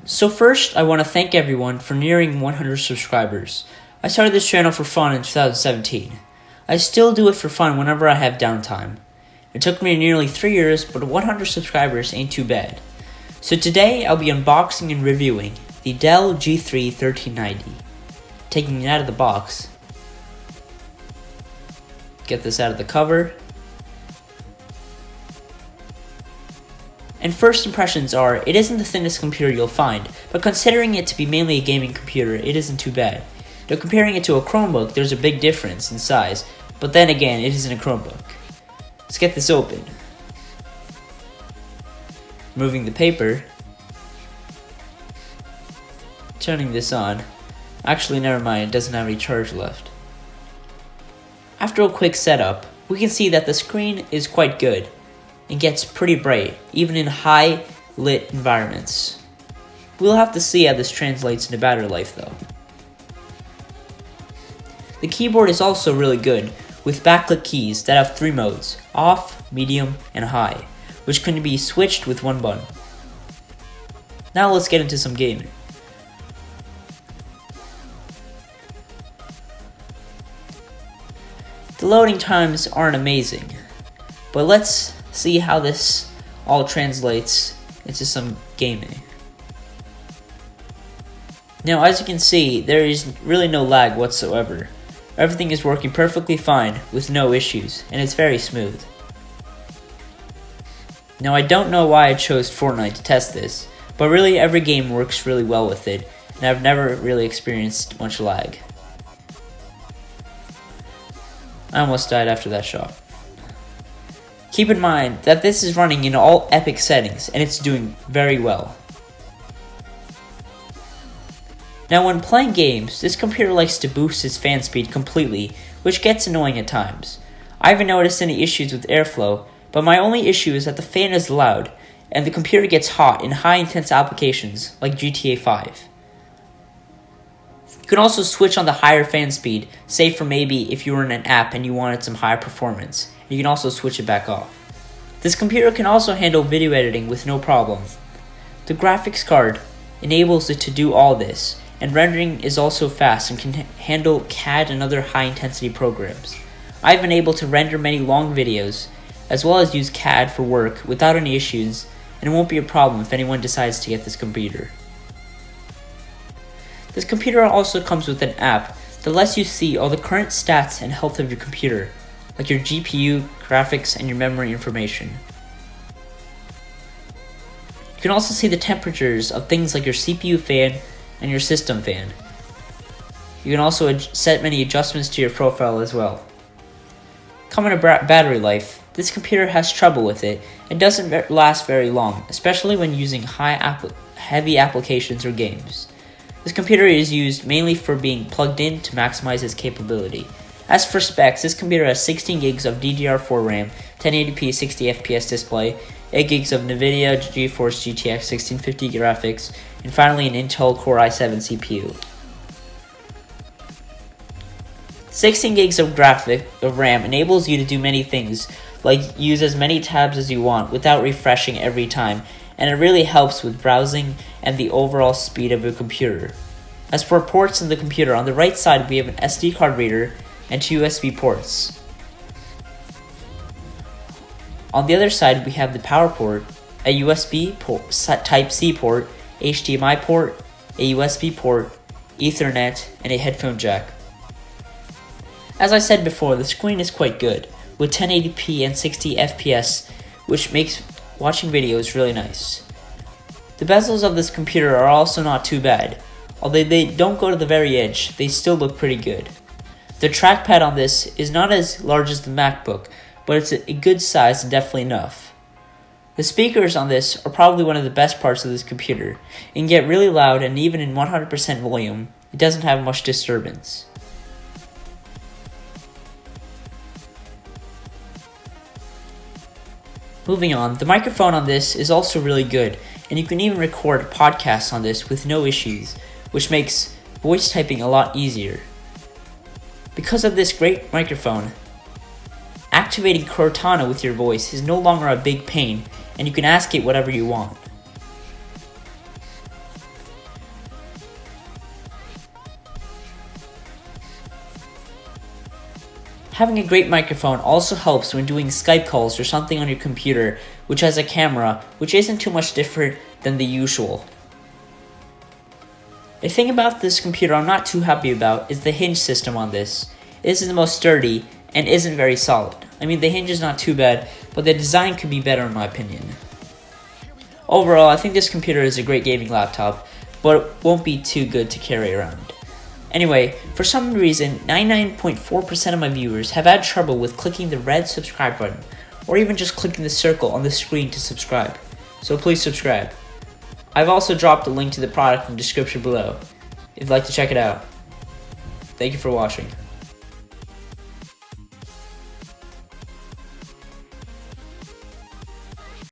So first, I want to thank everyone for nearing 100 subscribers. I started this channel for fun in 2017. I still do it for fun whenever I have downtime. It took me nearly 3 years, but 100 subscribers ain't too bad. So today, I'll be unboxing and reviewing the Dell G3 1390. Taking it out of the box. Get this out of the cover. And first impressions are, it isn't the thinnest computer you'll find, but considering it to be mainly a gaming computer, it isn't too bad. Though comparing it to a Chromebook, there's a big difference in size, but then again, it isn't a Chromebook. Let's get this open. Removing the paper. Turning this on. Actually, never mind, it doesn't have any charge left. After a quick setup, we can see that the screen is quite good. It gets pretty bright, even in high lit environments. We'll have to see how this translates into battery life though. The keyboard is also really good, with backlit keys that have 3 modes, off, medium, and high, which can be switched with one button. Now let's get into some gaming. The loading times aren't amazing, but let's see how this all translates into some gaming. Now, as you can see, there is really no lag whatsoever. Everything is working perfectly fine with no issues, and it's very smooth. Now, I don't know why I chose Fortnite to test this, but really every game works really well with it, and I've never really experienced much lag. I almost died after that shot. Keep in mind that this is running in all epic settings, and it's doing very well. Now when playing games, this computer likes to boost its fan speed completely, which gets annoying at times. I haven't noticed any issues with airflow, but my only issue is that the fan is loud, and the computer gets hot in high-intense applications like GTA 5. You can also switch on the higher fan speed, say for maybe if you were in an app and you wanted some higher performance. You can also switch it back off. This computer can also handle video editing with no problem. The graphics card enables it to do all this, and rendering is also fast and can handle CAD and other high-intensity programs. I've been able to render many long videos, as well as use CAD for work without any issues, and it won't be a problem if anyone decides to get this computer. This computer also comes with an app that lets you see all the current stats and health of your computer, like your GPU, graphics, and your memory information. You can also see the temperatures of things like your CPU fan and your system fan. You can also set many adjustments to your profile as well. Coming to battery life, this computer has trouble with it and doesn't last very long, especially when using heavy applications or games. This computer is used mainly for being plugged in to maximize its capability. As for specs, this computer has 16 gigs of DDR4 RAM, 1080p 60fps display, 8 gigs of Nvidia GeForce GTX 1650 graphics, and finally an Intel Core i7 CPU. 16 gigs of RAM enables you to do many things, like use as many tabs as you want without refreshing every time, and it really helps with browsing and the overall speed of your computer. As for ports in the computer, on the right side we have an SD card reader and 2 USB ports. On the other side we have the power port, a USB port, Type-C port, HDMI port, a USB port, Ethernet, and a headphone jack. As I said before, the screen is quite good, with 1080p and 60fps, which makes watching videos really nice. The bezels of this computer are also not too bad. Although they don't go to the very edge, they still look pretty good. The trackpad on this is not as large as the MacBook, but it's a good size and definitely enough. The speakers on this are probably one of the best parts of this computer. It can get really loud, and even in 100% volume, it doesn't have much disturbance. Moving on, the microphone on this is also really good, and you can even record podcasts on this with no issues, which makes voice typing a lot easier. Because of this great microphone, activating Cortana with your voice is no longer a big pain, and you can ask it whatever you want. Having a great microphone also helps when doing Skype calls or something on your computer which has a camera which isn't too much different than the usual. The thing about this computer I'm not too happy about is the hinge system on this. It isn't the most sturdy and isn't very solid. I mean, the hinge is not too bad, but the design could be better in my opinion. Overall, I think this computer is a great gaming laptop, but it won't be too good to carry around. Anyway, for some reason, 99.4% of my viewers have had trouble with clicking the red subscribe button, or even just clicking the circle on the screen to subscribe. So please subscribe. I've also dropped a link to the product in the description below, if you'd like to check it out. Thank you for watching.